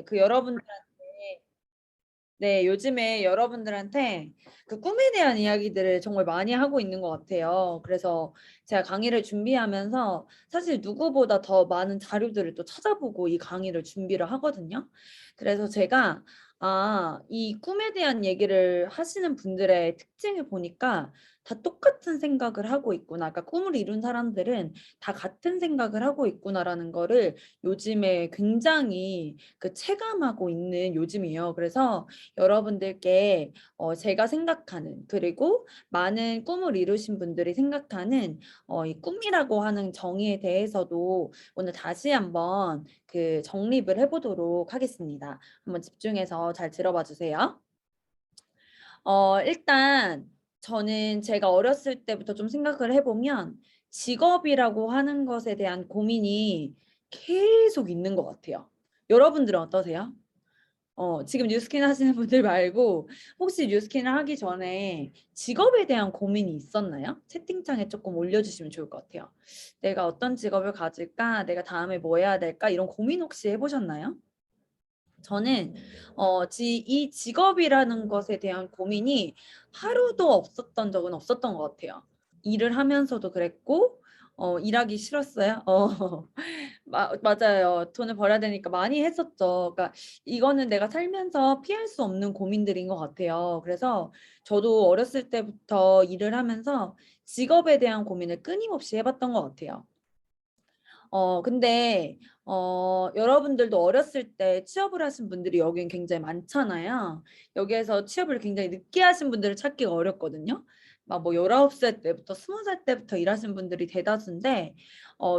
그 여러분들한테 네, 요즘에 여러분들한테 그 꿈에 대한 이야기들을 정말 많이 하고 있는 것 같아요. 그래서 제가 강의를 준비하면서 사실 누구보다 더 많은 자료들을 또 찾아보고 이 강의를 준비를 하거든요. 그래서 제가 이 꿈에 대한 얘기를 하시는 분들의 특징을 보니까 다 똑같은 생각을 하고 있구나. 그러니까 꿈을 이룬 사람들은 다 같은 생각을 하고 있구나라는 거를 요즘에 굉장히 그 체감하고 있는 요즘이에요. 그래서 여러분들께 제가 생각하는 그리고 많은 꿈을 이루신 분들이 생각하는 이 꿈이라고 하는 정의에 대해서도 오늘 다시 한번 그 정립을 해보도록 하겠습니다. 한번 집중해서 잘 들어봐 주세요. 일단 저는 제가 어렸을 때부터 좀 생각을 해보면 직업이라고 하는 것에 대한 고민이 계속 있는 것 같아요. 여러분들은 어떠세요? 지금 뉴스킨 하시는 분들 말고 혹시 뉴스킨을 하기 전에 직업에 대한 고민이 있었나요? 채팅창에 조금 올려주시면 좋을 것 같아요. 내가 어떤 직업을 가질까? 내가 다음에 뭐 해야 될까? 이런 고민 혹시 해보셨나요? 저는 이 직업이라는 것에 대한 고민이 하루도 없었던 적은 없었던 것 같아요. 일을 하면서도 그랬고 일하기 싫었어요. 맞아요. 돈을 벌어야 되니까 많이 했었죠. 그러니까 이거는 내가 살면서 피할 수 없는 고민들인 것 같아요. 그래서 저도 어렸을 때부터 일을 하면서 직업에 대한 고민을 끊임없이 해봤던 것 같아요. 근데 여러분들도 어렸을 때 취업을 하신 분들이 여긴 굉장히 많잖아요. 여기에서 취업을 굉장히 늦게 하신 분들을 찾기가 어렵거든요. 막 뭐 19살 때부터 20살 때부터 일하신 분들이 대다수인데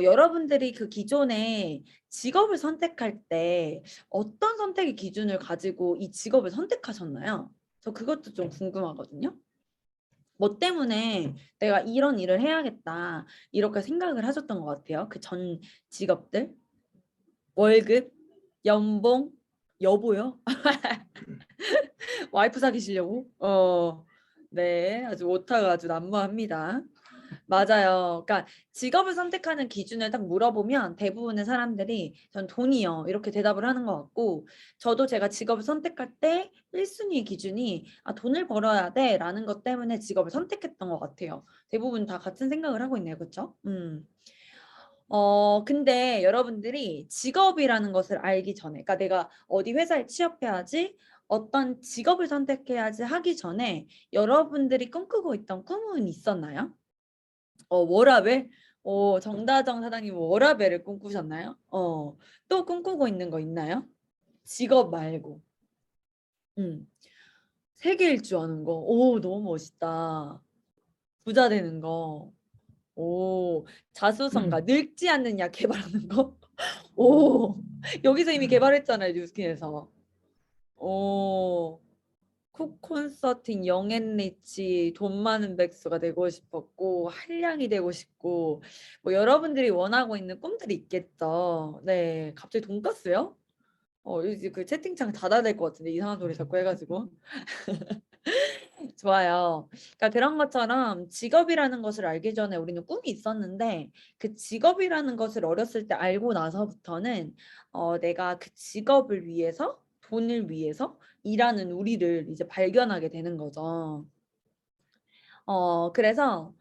여러분들이 그 기존에 직업을 선택할 때 어떤 선택의 기준을 가지고 이 직업을 선택하셨나요? 저 그것도 좀 궁금하거든요. 뭐 때문에 내가 이런 일을 해야겠다 이렇게 생각을 하셨던 것 같아요. 그 전 직업들. 월급, 연봉, 여보요? 와이프 사귀시려고? 네, 아주 오타가 아주 난무합니다. 맞아요. 그러니까 직업을 선택하는 기준을 딱 물어보면 대부분의 사람들이 전 돈이요. 이렇게 대답을 하는 것 같고 저도 제가 직업을 선택할 때 1순위 기준이 돈을 벌어야 돼 라는 것 때문에 직업을 선택했던 것 같아요. 대부분 다 같은 생각을 하고 있네요. 그렇죠? 근데 여러분들이 직업이라는 것을 알기 전에, 그러니까 내가 어디 회사에 취업해야지, 어떤 직업을 선택해야지 하기 전에 여러분들이 꿈꾸고 있던 꿈은 있었나요? 워라벨? 정다정 사장님 워라벨을 꿈꾸셨나요? 또 꿈꾸고 있는 거 있나요? 직업 말고. 음, 세계 일주 하는 거. 오, 너무 멋있다. 부자 되는 거. 오, 자수성가. 늙지 않는 약 개발하는 거. 오, 여기서 이미 개발했잖아요, 뉴스킨에서. 오, 쿡 콘서팅, 영앤리치, 돈 많은 백수가 되고 싶었고, 한량이 되고 싶고, 뭐 여러분들이 원하고 있는 꿈들이 있겠죠. 네, 갑자기 돈까스요? 이제 그 채팅창 닫아야 될 것 같은데, 이상한 소리 자꾸 해가지고. 좋아요. 그러니까 그런 것처럼 직업이라는 것을 알기 전에 우리는 꿈이 있었는데 그 직업이라는 것을 어렸을 때 알고 나서부터는 내가 그 직업을 위해서 돈을 위해서 일하는 우리를 이제 발견하게 되는 거죠. 그래서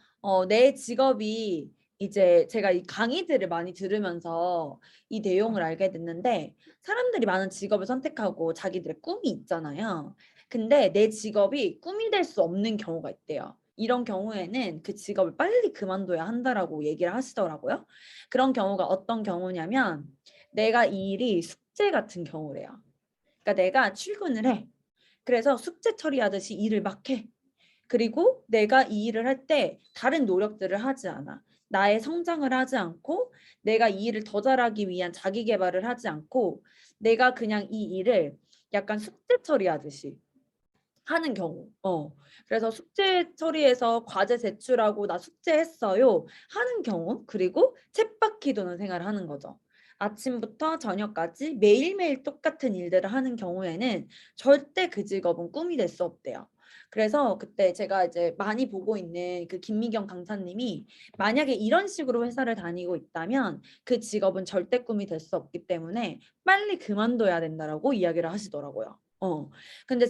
내 직업이 이제 제가 이 강의들을 많이 들으면서 이 내용을 알게 됐는데 사람들이 많은 직업을 선택하고 자기들의 꿈이 있잖아요. 근데 내 직업이 꿈이 될 수 없는 경우가 있대요. 이런 경우에는 그 직업을 빨리 그만둬야 한다라고 얘기를 하시더라고요. 그런 경우가 어떤 경우냐면 내가 이 일이 숙제 같은 경우래요. 그러니까 내가 출근을 해. 그래서 숙제 처리하듯이 일을 막 해. 그리고 내가 이 일을 할 때 다른 노력들을 하지 않아. 나의 성장을 하지 않고 내가 이 일을 더 잘하기 위한 자기 개발을 하지 않고 내가 그냥 이 일을 약간 숙제 처리하듯이 하는 경우. 그래서 숙제 처리해서 과제 제출하고 나 숙제했어요 하는 경우. 그리고 쳇바퀴 도는 생활을 하는 거죠. 아침부터 저녁까지 매일매일 똑같은 일들을 하는 경우에는 절대 그 직업은 꿈이 될 수 없대요. 그래서 그때 제가 이제 많이 보고 있는 그 김미경 강사님이 만약에 이런 식으로 회사를 다니고 있다면 그 직업은 절대 꿈이 될 수 없기 때문에 빨리 그만둬야 된다라고 이야기를 하시더라고요. 근데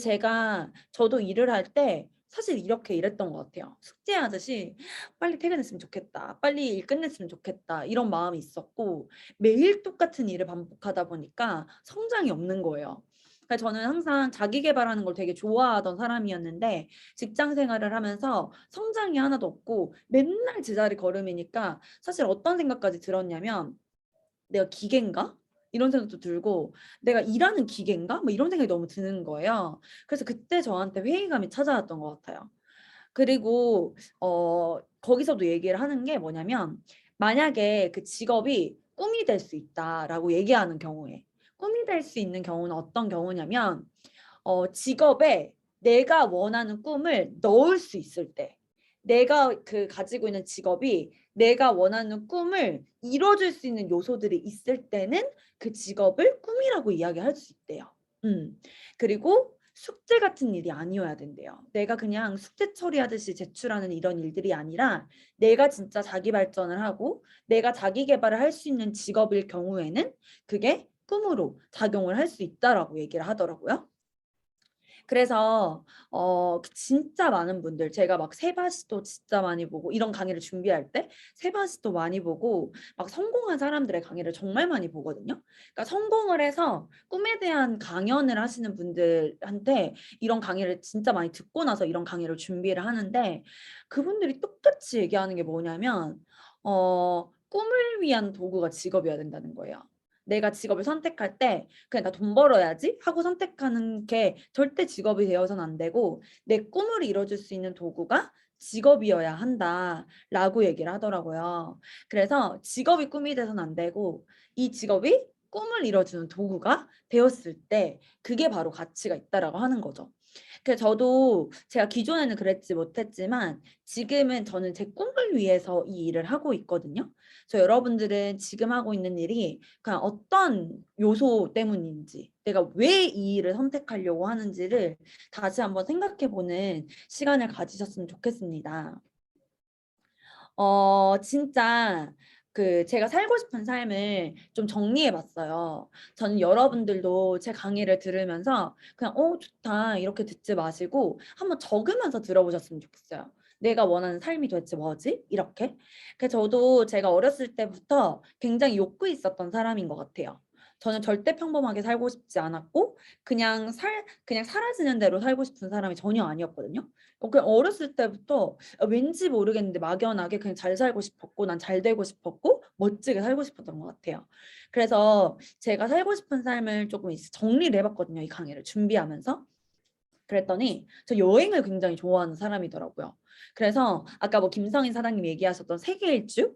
저도 일을 할 때 사실 이렇게 일했던 것 같아요. 숙제하듯이 빨리 퇴근했으면 좋겠다. 빨리 일 끝냈으면 좋겠다. 이런 마음이 있었고 매일 똑같은 일을 반복하다 보니까 성장이 없는 거예요. 그러니까 저는 항상 자기 개발하는 걸 되게 좋아하던 사람이었는데 직장 생활을 하면서 성장이 하나도 없고 맨날 제자리 걸음이니까 사실 어떤 생각까지 들었냐면 내가 기계인가? 이런 생각도 들고 내가 일하는 기계인가? 뭐 이런 생각이 너무 드는 거예요. 그래서 그때 저한테 회의감이 찾아왔던 것 같아요. 그리고 거기서도 얘기를 하는 게 뭐냐면 만약에 그 직업이 꿈이 될 수 있다라고 얘기하는 경우에 꿈이 될 수 있는 경우는 어떤 경우냐면 직업에 내가 원하는 꿈을 넣을 수 있을 때 내가 그 가지고 있는 직업이 내가 원하는 꿈을 이뤄줄 수 있는 요소들이 있을 때는 그 직업을 꿈이라고 이야기할 수 있대요. 그리고 숙제 같은 일이 아니어야 된대요. 내가 그냥 숙제 처리하듯이 제출하는 이런 일들이 아니라 내가 진짜 자기 발전을 하고 내가 자기 개발을 할 수 있는 직업일 경우에는 그게 꿈으로 작용을 할 수 있다라고 얘기를 하더라고요. 그래서 진짜 많은 분들 제가 막 세바시도 진짜 많이 보고 이런 강의를 준비할 때 세바시도 많이 보고 막 성공한 사람들의 강의를 정말 많이 보거든요. 그러니까 성공을 해서 꿈에 대한 강연을 하시는 분들한테 이런 강의를 진짜 많이 듣고 나서 이런 강의를 준비를 하는데 그분들이 똑같이 얘기하는 게 뭐냐면 꿈을 위한 도구가 직업이어야 된다는 거예요. 내가 직업을 선택할 때 그냥 나 돈 벌어야지 하고 선택하는 게 절대 직업이 되어서는 안 되고 내 꿈을 이뤄줄 수 있는 도구가 직업이어야 한다라고 얘기를 하더라고요. 그래서 직업이 꿈이 돼서는 안 되고 이 직업이 꿈을 이뤄주는 도구가 되었을 때 그게 바로 가치가 있다라고 하는 거죠. 그래서 저도 제가 기존에는 그랬지 못했지만 지금은 저는 제 꿈을 위해서 이 일을 하고 있거든요. 그래서 여러분들은 지금 하고 있는 일이 그냥 어떤 요소 때문인지 내가 왜 이 일을 선택하려고 하는지를 다시 한번 생각해 보는 시간을 가지셨으면 좋겠습니다. 진짜 제가 살고 싶은 삶을 좀 정리해 봤어요. 저는 여러분들도 제 강의를 들으면서 그냥 좋다 이렇게 듣지 마시고 한번 적으면서 들어보셨으면 좋겠어요. 내가 원하는 삶이 도대체 뭐지? 이렇게. 저도 제가 어렸을 때부터 굉장히 욕구 있었던 사람인 것 같아요. 저는 절대 평범하게 살고 싶지 않았고 그냥 사라지는 대로 살고 싶은 사람이 전혀 아니었거든요. 그냥 어렸을 때부터 왠지 모르겠는데 막연하게 그냥 잘 살고 싶었고 난 잘 되고 싶었고 멋지게 살고 싶었던 것 같아요. 그래서 제가 살고 싶은 삶을 조금 정리를 해봤거든요. 이 강의를 준비하면서. 그랬더니 저 여행을 굉장히 좋아하는 사람이더라고요. 그래서 아까 뭐 김성인 사장님 얘기하셨던 세계 일주?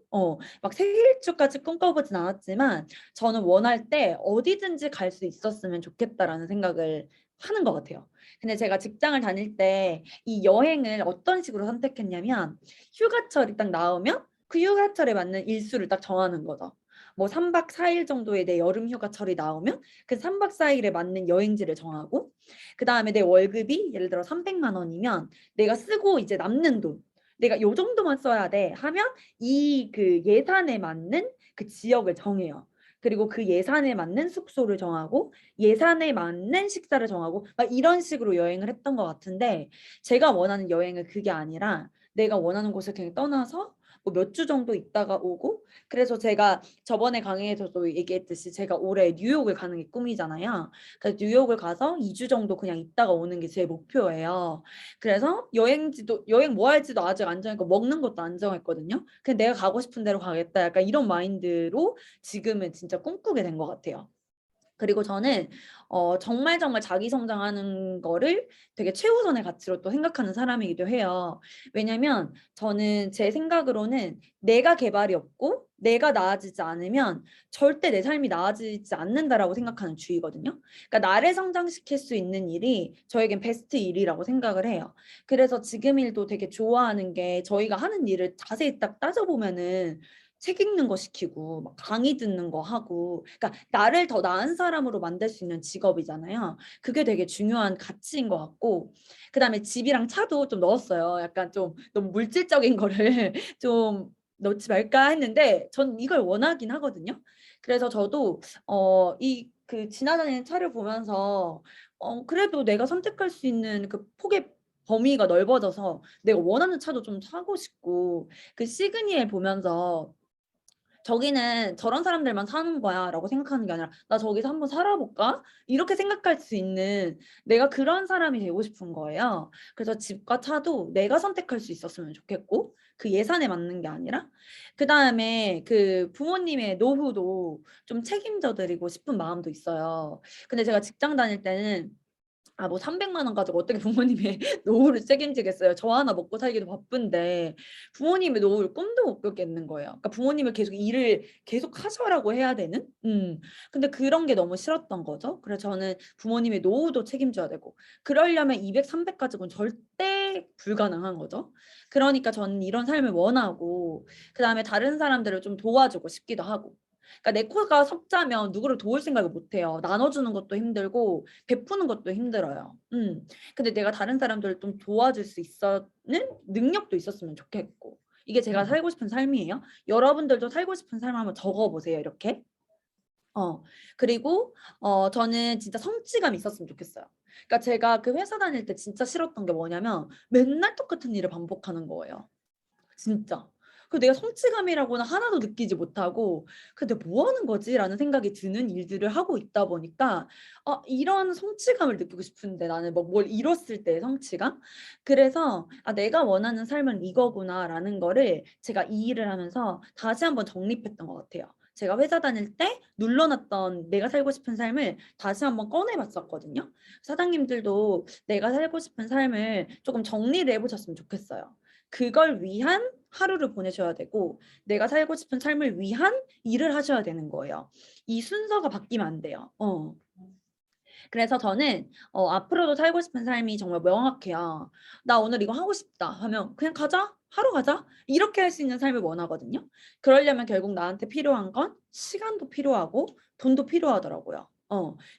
막 세계 일주까지 꿈꿔보진 않았지만 저는 원할 때 어디든지 갈 수 있었으면 좋겠다라는 생각을 하는 것 같아요. 근데 제가 직장을 다닐 때 이 여행을 어떤 식으로 선택했냐면 휴가철이 딱 나오면 그 휴가철에 맞는 일수를 딱 정하는 거죠. 뭐 3박 4일 정도의 내 여름 휴가철이 나오면 그 3박 4일에 맞는 여행지를 정하고 그다음에 내 월급이 예를 들어 300만 원이면 내가 쓰고 이제 남는 돈 내가 요 정도만 써야 돼 하면 이 그 예산에 맞는 그 지역을 정해요. 그리고 그 예산에 맞는 숙소를 정하고 예산에 맞는 식사를 정하고 막 이런 식으로 여행을 했던 것 같은데 제가 원하는 여행은 그게 아니라 내가 원하는 곳을 그냥 떠나서 뭐 몇 주 정도 있다가 오고 그래서 제가 저번에 강의에서도 얘기했듯이 제가 올해 뉴욕을 가는 게 꿈이잖아요. 그래서 뉴욕을 가서 2주 정도 그냥 있다가 오는 게 제 목표예요. 그래서 여행 뭐 할지도 아직 안 정했고 먹는 것도 안 정했거든요. 그냥 내가 가고 싶은 대로 가겠다. 약간 이런 마인드로 지금은 진짜 꿈꾸게 된 것 같아요. 그리고 저는 정말 정말 자기 성장하는 거를 되게 최우선의 가치로 또 생각하는 사람이기도 해요. 왜냐면 저는 제 생각으로는 내가 개발이 없고 내가 나아지지 않으면 절대 내 삶이 나아지지 않는다라고 생각하는 주의거든요. 그러니까 나를 성장시킬 수 있는 일이 저에겐 베스트 일이라고 생각을 해요. 그래서 지금 일도 되게 좋아하는 게 저희가 하는 일을 자세히 딱 따져보면은 책 읽는 거 시키고 막 강의 듣는 거 하고 그러니까 나를 더 나은 사람으로 만들 수 있는 직업이잖아요. 그게 되게 중요한 가치인 것 같고 그다음에 집이랑 차도 좀 넣었어요. 약간 좀 너무 물질적인 거를 좀 넣지 말까 했는데 전 이걸 원하긴 하거든요. 그래서 저도 이 그 지나다니는 차를 보면서 그래도 내가 선택할 수 있는 그 폭의 범위가 넓어져서 내가 원하는 차도 좀 사고 싶고 그 시그니엘 보면서 '저기는 저런 사람들만 사는 거야.'라고 생각하는 게 아니라 '나 저기서 한번 살아볼까?' 이렇게 생각할 수 있는 내가 그런 사람이 되고 싶은 거예요. 그래서 집과 차도 내가 선택할 수 있었으면 좋겠고 그 예산에 맞는 게 아니라 그다음에 그 부모님의 노후도 좀 책임져 드리고 싶은 마음도 있어요. 근데 제가 직장 다닐 때는 뭐 300만 원 가지고 어떻게 부모님의 노후를 책임지겠어요. 저 하나 먹고 살기도 바쁜데 부모님의 노후를 꿈도 못 꾸겠는 거예요. 그러니까 부모님을 계속 일을 계속 하셔라고 해야 되는? 근데 그런 게 너무 싫었던 거죠. 그래서 저는 부모님의 노후도 책임져야 되고 그러려면 200, 300 가지고는 절대 불가능한 거죠. 그러니까 저는 이런 삶을 원하고 그다음에 다른 사람들을 좀 도와주고 싶기도 하고. 그러니까 내 코가 석자면 누구를 도울 생각을 못 해요. 나눠주는 것도 힘들고 베푸는 것도 힘들어요. 근데 내가 다른 사람들을 좀 도와줄 수 있는 능력도 있었으면 좋겠고. 이게 제가 살고 싶은 삶이에요. 여러분들도 살고 싶은 삶을 한번 적어 보세요, 이렇게. 어. 그리고 저는 진짜 성취감이 있었으면 좋겠어요. 그러니까 제가 그 회사 다닐 때 진짜 싫었던 게 뭐냐면 맨날 똑같은 일을 반복하는 거예요. 진짜. 그 내가 성취감이라고는 하나도 느끼지 못하고 '근데 뭐 하는 거지?'라는 생각이 드는 일들을 하고 있다 보니까 이런 성취감을 느끼고 싶은데 나는 뭐 뭘 이뤘을 때의 성취감? 그래서 '아 내가 원하는 삶은 이거구나.'라는 거를 제가 이 일을 하면서 다시 한번 정립했던 것 같아요. 제가 회사 다닐 때 눌러놨던 내가 살고 싶은 삶을 다시 한번 꺼내 봤었거든요. 사장님들도 내가 살고 싶은 삶을 쪼금 정리를 해 보셨으면 좋겠어요. 그걸 위한 하루를 보내셔야 되고 내가 살고 싶은 삶을 위한 일을 하셔야 되는 거예요. 이 순서가 바뀌면 안 돼요. 그래서 저는 앞으로도 살고 싶은 삶이 정말 명확해요. '나 오늘 이거 하고 싶다.' 하면 '그냥 가자. 하러 가자.' 이렇게 할 수 있는 삶을 원하거든요. 그러려면 결국 나한테 필요한 건 시간도 필요하고 돈도 필요하더라고요.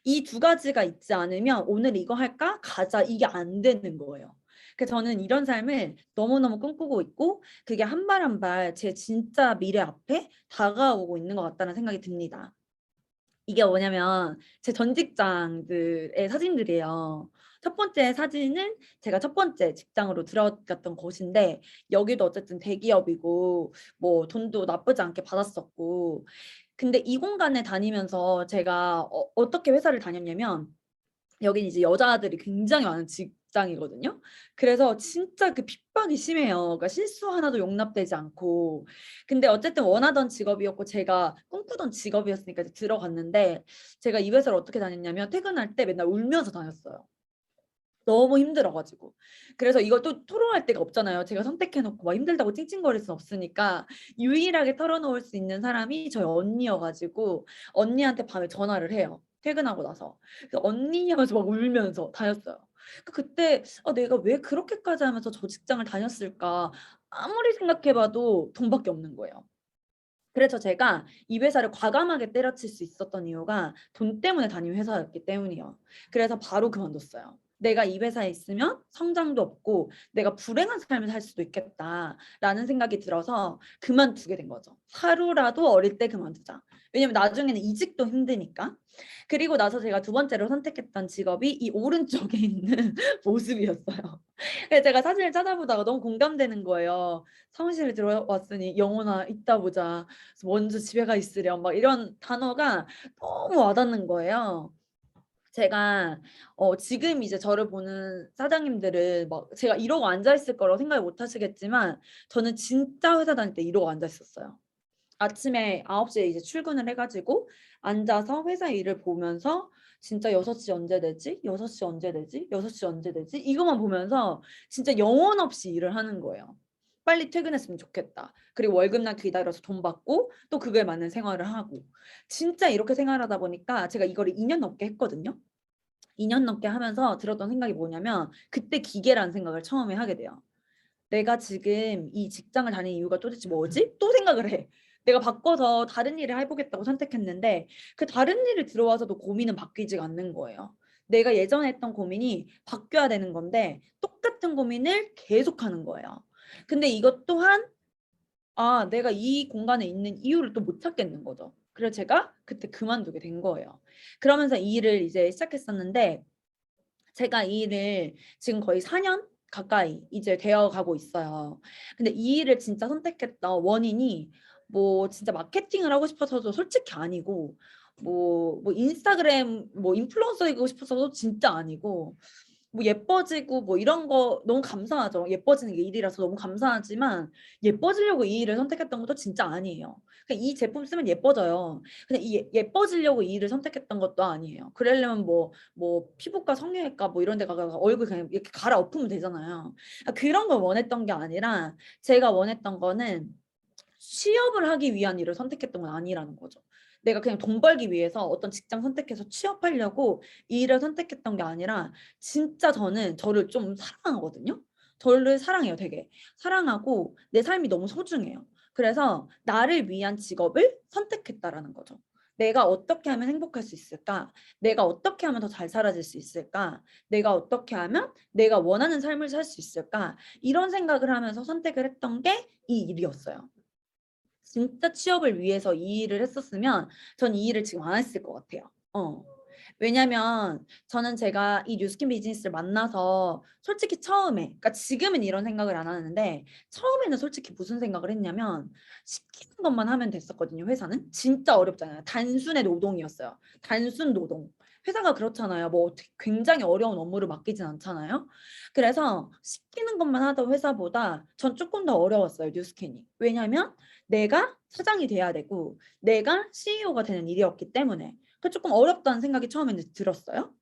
이 두 가지가 있지 않으면 '오늘 이거 할까? 가자.' 이게 안 되는 거예요. 그래서 저는 이런 삶을 너무너무 꿈꾸고 있고 그게 한 발 한 발 제 진짜 미래 앞에 다가오고 있는 것 같다는 생각이 듭니다. 이게 뭐냐면 제 전 직장들의 사진들이에요. 첫 번째 사진은 제가 첫 번째 직장으로 들어갔던 곳인데 여기도 어쨌든 대기업이고 뭐 돈도 나쁘지 않게 받았었고 근데 이 공간에 다니면서 제가 어떻게 회사를 다녔냐면 여기는 이제 여자들이 굉장히 많은 직장이거든요. 그래서 진짜 그 핍박이 심해요. 그러니까 실수 하나도 용납되지 않고. 근데 어쨌든 원하던 직업이었고 제가 꿈꾸던 직업이었으니까 이제 들어갔는데 제가 이 회사를 어떻게 다녔냐면 퇴근할 때 맨날 울면서 다녔어요. 너무 힘들어 가지고. 그래서 이걸 또 토로할 데가 없잖아요. 제가 선택해 놓고 막 힘들다고 찡찡거릴 순 없으니까 유일하게 털어놓을 수 있는 사람이 저희 언니여 가지고 언니한테 밤에 전화를 해요, 퇴근하고 나서. 그래서 "언니." 하면서 막 울면서 다녔어요. 그때 '아 내가 왜 그렇게까지 하면서 저 직장을 다녔을까?' 아무리 생각해 봐도 돈밖에 없는 거예요. 그래서 제가 이 회사를 과감하게 때려칠 수 있었던 이유가 돈 때문에 다닌 회사였기 때문이에요. 그래서 바로 그만뒀어요. '내가 이 회사에 있으면 성장도 없고 내가 불행한 삶을 살 수도 있겠다.'라는 생각이 들어서 그만두게 된 거죠. '하루라도 어릴 때 그만두자.' 왜냐면 나중에는 이직도 힘드니까. 그리고 나서 제가 두 번째로 선택했던 직업이 이 오른쪽에 있는 모습이었어요. 그래서 제가 사진을 찾아보다가 너무 공감되는 거예요. "사무실에 들어왔으니 영혼아 이따 보자. 먼저 집에 가 있으렴." 막 이런 단어가 너무 와 닿는 거예요. 제가 지금 이제 저를 보는 사장님들은 막 제가 이러고 앉아 있을 거라고 생각을 못 하시겠지만 저는 진짜 회사 다닐 때 이러고 앉아 있었어요. 아침에 9시에 이제 출근을 해 가지고 앉아서 회사 일을 보면서 진짜 6시 언제 되지? 6시 언제 되지? 6시 언제 되지? 이것만 보면서 진짜 영혼 없이 일을 하는 거예요. '빨리 퇴근했으면 좋겠다.' 그리고 월급날 기다려서 돈 받고 또 그거에 맞는 생활을 하고. 진짜 이렇게 생활하다 보니까 제가 이거를 2년 넘게 했거든요. 2년 넘게 하면서 들었던 생각이 뭐냐면 그때 기계라는 생각을 처음에 하게 돼요. '내가 지금 이 직장을 다니는 이유가 도대체 뭐지?' 또 생각을 해. 내가 바꿔서 다른 일을 해보겠다고 선택했는데 그 다른 일을 들어와서도 고민은 바뀌지가 않는 거예요. 내가 예전에 했던 고민이 바뀌어야 되는 건데 똑같은 고민을 계속하는 거예요. 근데 이것 또한 내가 이 공간에 있는 이유를 또 못 찾겠는 거죠. 그래서 제가 그때 그만두게 된 거예요. 그러면서 이 일을 이제 시작했었는데 제가 이 일을 지금 거의 4년 가까이 이제 되어 가고 있어요. 근데 이 일을 진짜 선택했던 원인이 뭐 진짜 마케팅을 하고 싶어서도 솔직히 아니고 뭐 인스타그램 뭐 인플루언서이고 싶어서도 진짜 아니고 뭐 예뻐지고 뭐 이런 거 너무 감사하죠. 예뻐지는 게 일이라서 너무 감사하지만 예뻐지려고 이 일을 선택했던 것도 진짜 아니에요. 그냥 이 제품 쓰면 예뻐져요. 근데 이 예뻐지려고 이 일을 선택했던 것도 아니에요. 그러려면 뭐 피부과 성형외과 뭐 이런 데 가서 얼굴 그냥 이렇게 갈아엎으면 되잖아요. 그런 걸 원했던 게 아니라 제가 원했던 거는 취업을 하기 위한 일을 선택했던 건 아니라는 거죠. 내가 그냥 돈 벌기 위해서 어떤 직장 선택해서 취업하려고 이 일을 선택했던 게 아니라 진짜 저는 저를 좀 사랑하거든요. 저를 사랑해요, 되게. 사랑하고 내 삶이 너무 소중해요. 그래서 나를 위한 직업을 선택했다라는 거죠. 내가 어떻게 하면 행복할 수 있을까? 내가 어떻게 하면 더 잘 살아질 수 있을까? 내가 어떻게 하면 내가 원하는 삶을 살 수 있을까? 이런 생각을 하면서 선택을 했던 게 이 일이었어요. 진짜 취업을 위해서 이 일을 했었으면 전 이 일을 지금 안 했을 것 같아요. 왜냐면 저는 제가 이 뉴스킨 비즈니스를 만나서 솔직히 처음에, 그러니까 지금은 이런 생각을 안 하는데 처음에는 솔직히 무슨 생각을 했냐면 시키는 것만 하면 됐었거든요. 회사는 진짜 어렵잖아요. 단순의 노동이었어요. 단순 노동. 회사가 그렇잖아요. 뭐 어떻게 굉장히 어려운 업무를 맡기진 않잖아요. 그래서 시키는 것만 하던 회사보다 전 조금 더 어려웠어요. 뉴스킨이. 왜냐면 내가 사장이 돼야 되고 내가 CEO가 되는 일이었기 때문에 그 조금 어렵다는 생각이 처음에는 들었어요.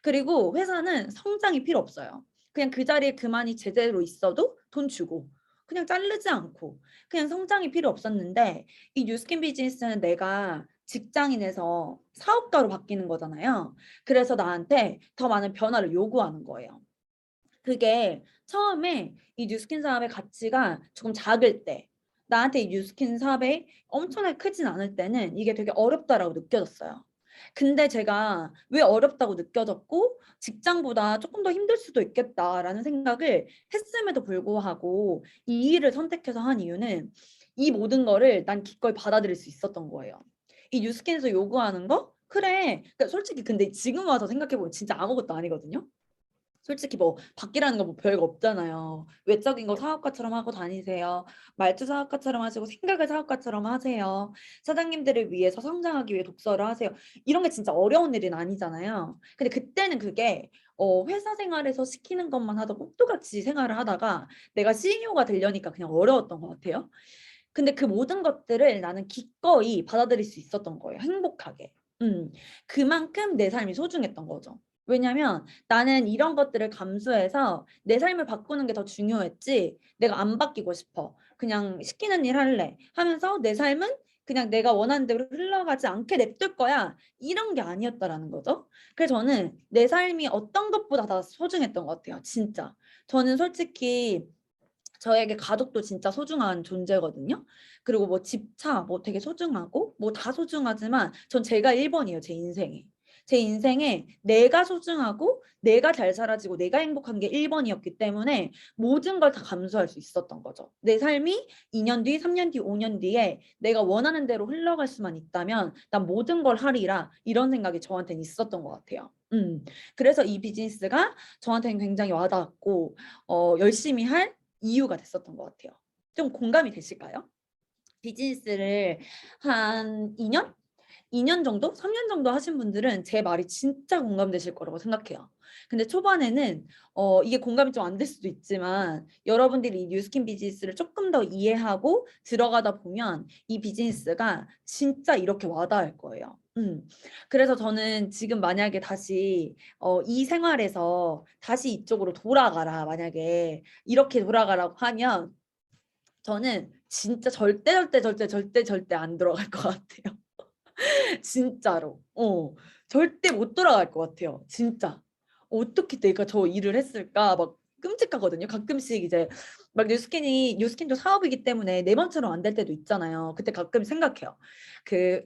그리고 회사는 성장이 필요 없어요. 그냥 그 자리에 그만이 제대로 있어도 돈 주고 그냥 자르지 않고 그냥 성장이 필요 없었는데 이 뉴스킨 비즈니스는 내가 직장인에서 사업가로 바뀌는 거잖아요. 그래서 나한테 더 많은 변화를 요구하는 거예요. 그게 처음에 이 뉴스킨 사업의 가치가 조금 작을 때 나한테 이 뉴스킨 사업이 엄청나게 크진 않을 때는 이게 되게 어렵다라고 느껴졌어요. 근데 제가 왜 어렵다고 느껴졌고 직장보다 조금 더 힘들 수도 있겠다라는 생각을 했음에도 불구하고 이 일을 선택해서 한 이유는 이 모든 거를 난 기꺼이 받아들일 수 있었던 거예요. 이 뉴스킨에서 요구하는 거? 그래. 그러니까 솔직히 근데 지금 와서 생각해보면 진짜 아무것도 아니거든요. 솔직히 뭐 바뀌라는 거 뭐 별거 없잖아요. 외적인 거 사업가처럼 하고 다니세요. 말투 사업가처럼 하시고 생각을 사업가처럼 하세요. 사장님들을 위해서 성장하기 위해 독서를 하세요. 이런 게 진짜 어려운 일은 아니잖아요. 근데 그때는 그게 회사 생활에서 시키는 것만 하다 똑똑같이 생활을 하다가 내가 CEO가 되려니까 그냥 어려웠던 것 같아요. 근데 그 모든 것들을 나는 기꺼이 받아들일 수 있었던 거예요. 행복하게. 그만큼 내 삶이 소중했던 거죠. 왜냐면 나는 이런 것들을 감수해서 내 삶을 바꾸는 게 더 중요했지 내가 안 바뀌고 싶어. 그냥 시키는 일 할래 하면서 내 삶은 그냥 내가 원하는 대로 흘러가지 않게 냅둘 거야. 이런 게 아니었다라는 거죠. 그래서 저는 내 삶이 어떤 것보다 다 소중했던 것 같아요. 진짜. 저는 솔직히 저에게 가족도 진짜 소중한 존재거든요. 그리고 뭐 집, 차, 뭐 되게 소중하고 뭐 다 소중하지만 전 제가 1번이에요. 제 인생에. 제 인생에 내가 소중하고 내가 잘 살아지고 내가 행복한 게 1번이었기 때문에 모든 걸 다 감수할 수 있었던 거죠. 내 삶이 2년 뒤, 3년 뒤, 5년 뒤에 내가 원하는 대로 흘러갈 수만 있다면 난 모든 걸 하리라 이런 생각이 저한테는 있었던 것 같아요. 그래서 이 비즈니스가 저한테는 굉장히 와닿았고 열심히 할 이유가 됐었던 것 같아요. 좀 공감이 되실까요? 비즈니스를 한 2년? 2년 정도? 3년 정도 하신 분들은 제 말이 진짜 공감되실 거라고 생각해요. 근데 초반에는 이게 공감이 좀 안 될 수도 있지만 여러분들이 이 뉴스킨 비즈니스를 조금 더 이해하고 들어가다 보면 이 비즈니스가 진짜 이렇게 와닿을 거예요. 그래서 저는 지금 만약에 다시 이 생활에서 다시 이쪽으로 돌아가라 만약에 이렇게 돌아가라고 하면 저는 진짜 절대 절대 절대 절대 절대 안 들어갈 것 같아요. 진짜로. 절대 못 돌아갈 것 같아요. 진짜. 어떻게 내가 저 일을 했을까? 막 끔찍하거든요. 가끔씩 이제 막 뉴스킨도 사업이기 때문에 내 맘처럼 안 될 때도 있잖아요. 그때 가끔 생각해요.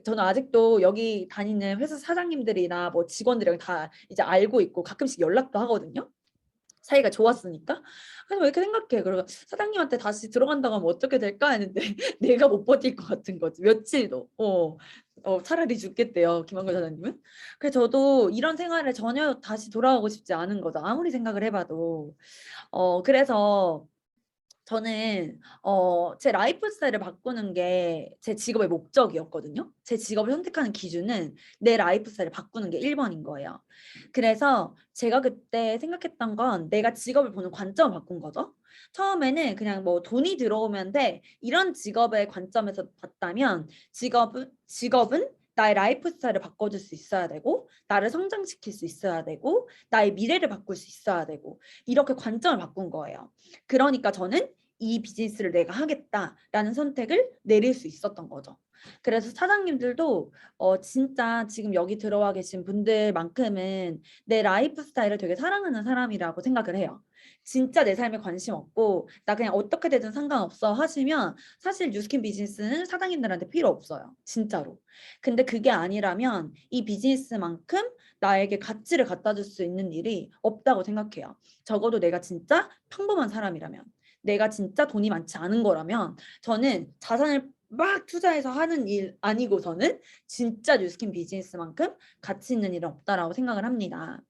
저는 아직도 여기 다니는 회사 사장님들이나 뭐 직원들이랑 다 이제 알고 있고 가끔씩 연락도 하거든요. 사이가 좋았으니까. 그래서 왜 이렇게 생각해. 그리고 사장님한테 다시 들어간다고 하면 어떻게 될까 했는데 내가 못 버틸 것 같은 거지. 며칠도. 차라리 죽겠대요. 김한걸 사장님은. 그래서 저도 이런 생활을 전혀 다시 돌아가고 싶지 않은 거죠. 아무리 생각을 해봐도. 그래서 저는 제 라이프 스타일을 바꾸는 게 제 직업의 목적이었거든요. 제 직업을 선택하는 기준은 내 라이프 스타일을 바꾸는 게 1번인 거예요. 그래서 제가 그때 생각했던 건 내가 직업을 보는 관점을 바꾼 거죠. 처음에는 그냥 뭐 돈이 들어오면 돼 이런 직업의 관점에서 봤다면 직업은 나의 라이프 스타일을 바꿔줄 수 있어야 되고 나를 성장시킬 수 있어야 되고 나의 미래를 바꿀 수 있어야 되고 이렇게 관점을 바꾼 거예요. 그러니까 저는 이 비즈니스를 내가 하겠다라는 선택을 내릴 수 있었던 거죠. 그래서 사장님들도 진짜 지금 여기 들어와 계신 분들만큼은 내 라이프 스타일을 되게 사랑하는 사람이라고 생각을 해요. 진짜 내 삶에 관심 없고 나 그냥 어떻게 되든 상관없어 하시면 사실 뉴스킨 비즈니스는 사장님들한테 필요 없어요. 진짜로. 근데 그게 아니라면 이 비즈니스만큼 나에게 가치를 갖다 줄 수 있는 일이 없다고 생각해요. 적어도 내가 진짜 평범한 사람이라면 내가 진짜 돈이 많지 않은 거라면 저는 자산을 막 투자해서 하는 일 아니고서는 진짜 뉴스킨 비즈니스만큼 가치 있는 일은 없다라고 생각을 합니다.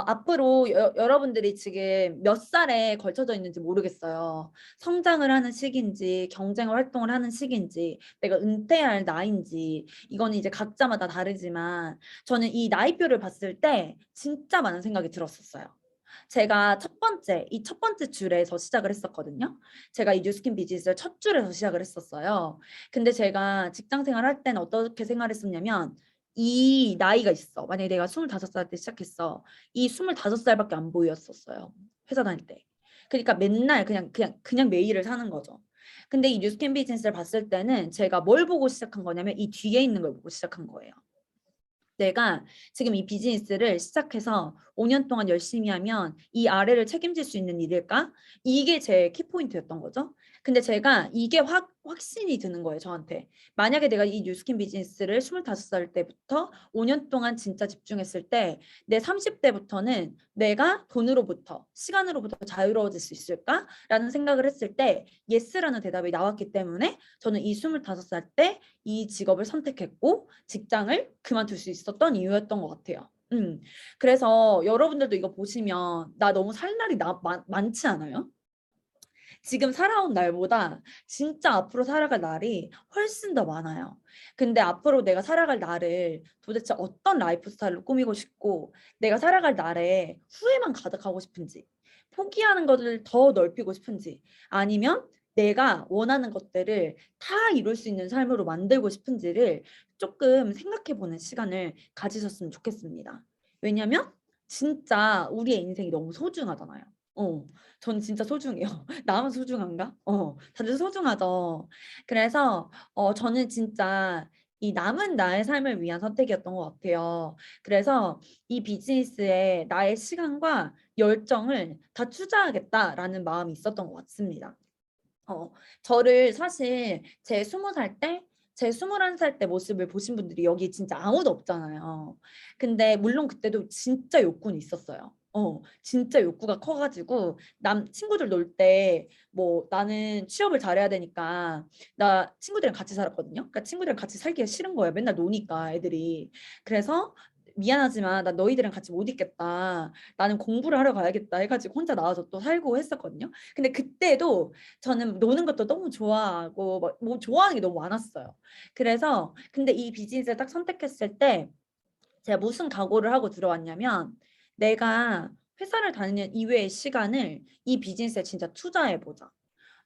앞으로 여러분들이 지금 몇 살에 걸쳐져 있는지 모르겠어요. 성장을 하는 시기인지 경쟁 활동을 하는 시기인지 내가 은퇴할 나이인지 이거는 이제 각자마다 다르지만 저는 이 나이표를 봤을 때 진짜 많은 생각이 들었었어요. 제가 이 첫 번째 줄에서 시작을 했었거든요. 제가 이 뉴스킨 비즈니스를 첫 줄에서 시작을 했었어요. 근데 제가 직장 생활할 때는 어떻게 생활했었냐면 이 나이가 있어. 만약에 내가 25살 때 시작했어. 이 25살밖에 안 보였었어요. 회사 다닐 때. 그러니까 맨날 그냥 매일을 사는 거죠. 근데 이 뉴스킨 비즈니스를 봤을 때는 제가 뭘 보고 시작한 거냐면 이 뒤에 있는 걸 보고 시작한 거예요. 내가 지금 이 비즈니스를 시작해서 5년 동안 열심히 하면 이 아래를 책임질 수 있는 일일까? 이게 제 키포인트였던 거죠. 근데 제가 이게 확신이 드는 거예요, 저한테. 만약에 내가 이 뉴스킨 비즈니스를 25살 때부터 5년 동안 진짜 집중했을 때 내 30대부터는 내가 돈으로부터, 시간으로부터 자유로워질 수 있을까? 라는 생각을 했을 때 예스라는 대답이 나왔기 때문에 저는 이 25살 때 이 직업을 선택했고 직장을 그만둘 수 있었던 이유였던 것 같아요. 그래서 여러분들도 이거 보시면 나 너무 살 날이 많지 않아요? 지금 살아온 날보다 진짜 앞으로 살아갈 날이 훨씬 더 많아요. 근데 앞으로 내가 살아갈 날을 도대체 어떤 라이프 스타일로 꾸미고 싶고 내가 살아갈 날에 후회만 가득하고 싶은지 포기하는 것을 더 넓히고 싶은지 아니면 내가 원하는 것들을 다 이룰 수 있는 삶으로 만들고 싶은지를 조금 생각해보는 시간을 가지셨으면 좋겠습니다. 왜냐면 진짜 우리의 인생이 너무 소중하잖아요. 저는 진짜 소중해요. 나만 소중한가? 다들 소중하죠. 그래서 저는 진짜 이 남은 나의 삶을 위한 선택이었던 것 같아요. 그래서 이 비즈니스에 나의 시간과 열정을 다 투자하겠다라는 마음이 있었던 것 같습니다. 저를 사실 제 20살 때, 제 21살 때 모습을 보신 분들이 여기 진짜 아무도 없잖아요. 근데 물론 그때도 진짜 욕구는 있었어요. 진짜 욕구가 커가지고 친구들 놀 때 뭐 나는 취업을 잘해야 되니까 나 친구들이랑 같이 살았거든요. 그러니까 친구들이랑 같이 살기가 싫은 거예요. 맨날 노니까 애들이. 그래서 미안하지만 나 너희들이랑 같이 못 있겠다. 나는 공부를 하러 가야겠다 해가지고 혼자 나와서 또 살고 했었거든요. 근데 그때도 저는 노는 것도 너무 좋아하고 뭐 좋아하는 게 너무 많았어요. 그래서 근데 이 비즈니스를 딱 선택했을 때 제가 무슨 각오를 하고 들어왔냐면 내가 회사를 다니는 이외의 시간을 이 비즈니스에 진짜 투자해 보자.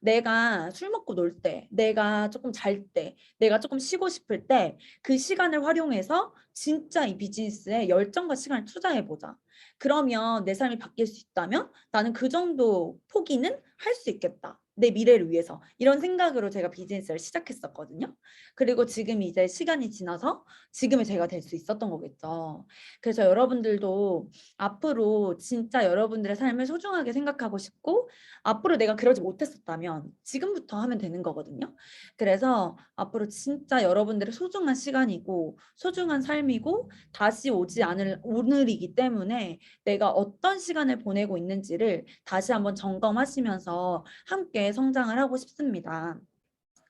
내가 술 먹고 놀 때, 내가 조금 잘 때, 내가 조금 쉬고 싶을 때 그 시간을 활용해서 진짜 이 비즈니스에 열정과 시간을 투자해 보자. 그러면 내 삶이 바뀔 수 있다면 나는 그 정도 포기는 할 수 있겠다. 내 미래를 위해서 이런 생각으로 제가 비즈니스를 시작했었거든요. 그리고 지금 이제 시간이 지나서 지금의 제가 될 수 있었던 거겠죠. 그래서 여러분들도 앞으로 진짜 여러분들의 삶을 소중하게 생각하고 싶고 앞으로 내가 그러지 못했었다면 지금부터 하면 되는 거거든요. 그래서 앞으로 진짜 여러분들의 소중한 시간이고 소중한 삶이고 다시 오지 않을 오늘이기 때문에 내가 어떤 시간을 보내고 있는지를 다시 한번 점검하시면서 함께 성장을 하고 싶습니다.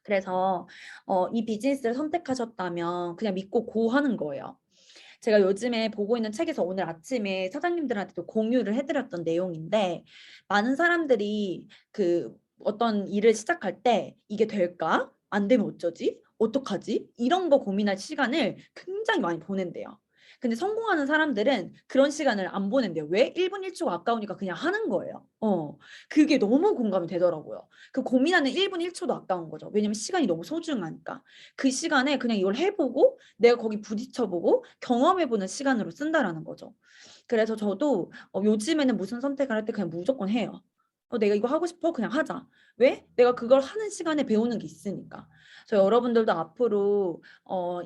그래서 이 비즈니스를 선택하셨다면 그냥 믿고 고 하는 거예요. 제가 요즘에 보고 있는 책에서 오늘 아침에 사장님들한테도 공유를 해드렸던 내용인데 많은 사람들이 그 어떤 일을 시작할 때 이게 될까? 안 되면 어쩌지? 어떡하지? 이런 거 고민할 시간을 굉장히 많이 보낸대요. 근데 성공하는 사람들은 그런 시간을 안 보낸대요. 왜? 1분 1초가 아까우니까 그냥 하는 거예요. 그게 너무 공감이 되더라고요. 그 고민하는 1분 1초도 아까운 거죠. 왜냐면 시간이 너무 소중하니까. 그 시간에 그냥 이걸 해보고 내가 거기 부딪혀보고 경험해보는 시간으로 쓴다라는 거죠. 그래서 저도 요즘에는 무슨 선택을 할 때 그냥 무조건 해요. 내가 이거 하고 싶어? 그냥 하자. 왜? 내가 그걸 하는 시간에 배우는 게 있으니까. 그래서 여러분들도 앞으로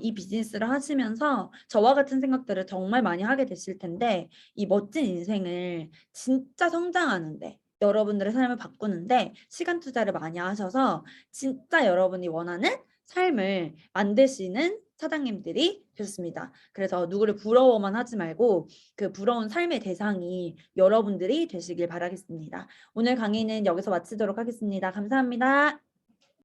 이 비즈니스를 하시면서 저와 같은 생각들을 정말 많이 하게 되실 텐데 이 멋진 인생을 진짜 성장하는데 여러분들의 삶을 바꾸는데 시간 투자를 많이 하셔서 진짜 여러분이 원하는 삶을 만드시는 사장님들이 되셨습니다. 그래서 누구를 부러워만 하지 말고 그 부러운 삶의 대상이 여러분들이 되시길 바라겠습니다. 오늘 강의는 여기서 마치도록 하겠습니다. 감사합니다.